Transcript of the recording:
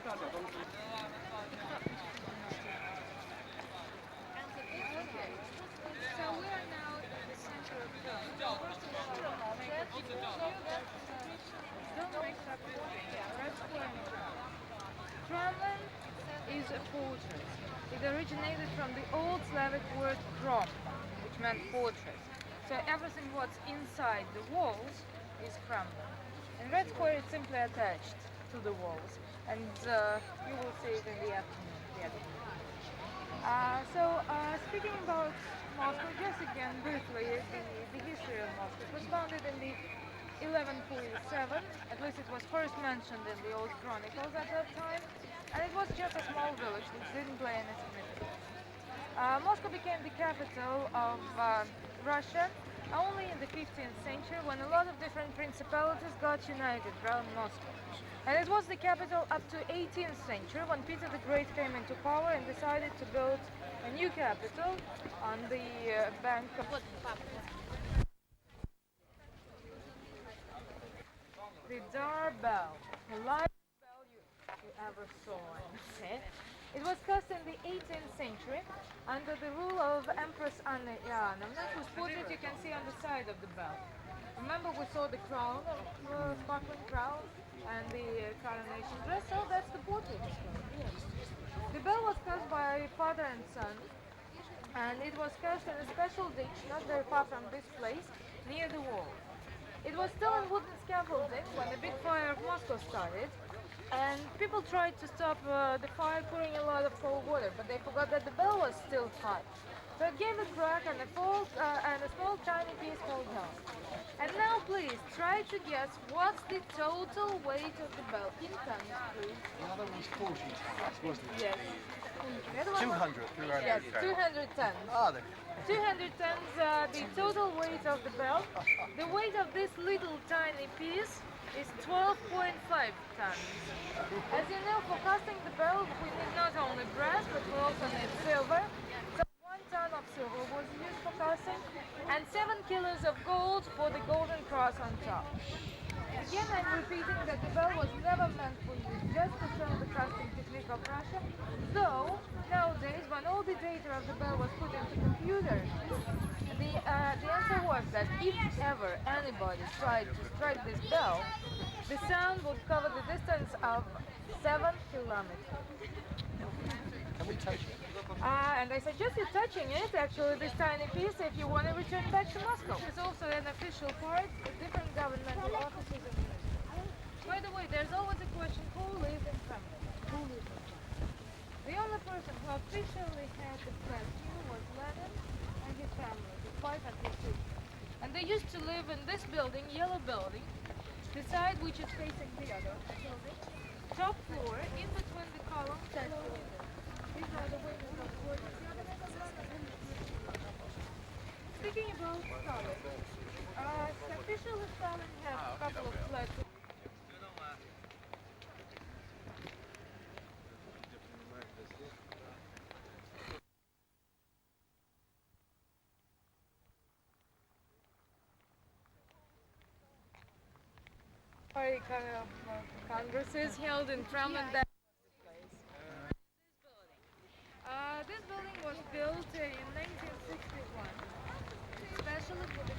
Okay, so we are now in the center of Kremlin. First of all, don't mix up the Red Square in Kremlin. Kremlin is a fortress. It originated from the old Slavic word krom, which meant fortress. So everything what's inside the walls is Kremlin. And Red Square is simply attached to the walls, and you will see it in the afternoon. Speaking about Moscow, just again briefly, the history of Moscow. It was founded in the 1147, at least it was first mentioned in the old chronicles at that time, and it was just a small village which didn't play any significance. Moscow became the capital of Russia only in the 15th century when a lot of different principalities got united around Moscow. And it was the capital up to 18th century when Peter the Great came into power and decided to build a new capital on the bank of the Dar Bell, the largest bell you ever saw, I would say. It was cast in the 18th century under the rule of Empress Anna Ivanovna, whose portrait you can see on the side of the bell. Remember we saw the crown, sparkling crown, and the coronation dress, so that's the portrait. The bell was cast by father and son, and it was cast in a special ditch not very far from this place, near the wall. It was still in wooden scaffolding when the big fire of Moscow started, and people tried to stop the fire pouring a lot of cold water, but they forgot that the bell was still hot. So it gave a crack and a small tiny piece fell down. And now please, try to guess what's the total weight of the bell in tons, please. The other was 40 tons, wasn't it? Yes. The other one 200. Yes, 200 tons. Ah, 200 tons, the total weight of the bell. The weight of this little tiny piece is 12.5 tons. As you know, for casting the bell, we need not only brass, but we also need silver. So 1 ton of silver was used for casting, and 7 kilos of gold for the golden cross on top. Again, I'm repeating that the bell was never meant for use just to show the casting technique of Russia, though nowadays, when all the data of the bell was put into computers, the answer was that if ever anybody tried to strike this bell, the sound would cover the distance of 7 kilometers. Can we touch it? And I suggest you touching it, actually, this tiny piece, if you want to return back to Moscow. It's also an official part of different governmental offices and ministries. By the way, there's always a question, who lives in Kremlin? Who lives in Kremlin? The only person who officially had the statue was Lenin and his family, his wife and his sister. And they used to live in this building, yellow building, the side which is facing the other building. Top floor, in between the columns, and the windows. These are the windows of the Speaking about Stalin, officially Stalin has a couple of flats. Congresses held in Kremlin. This building was built in 1961, especially for the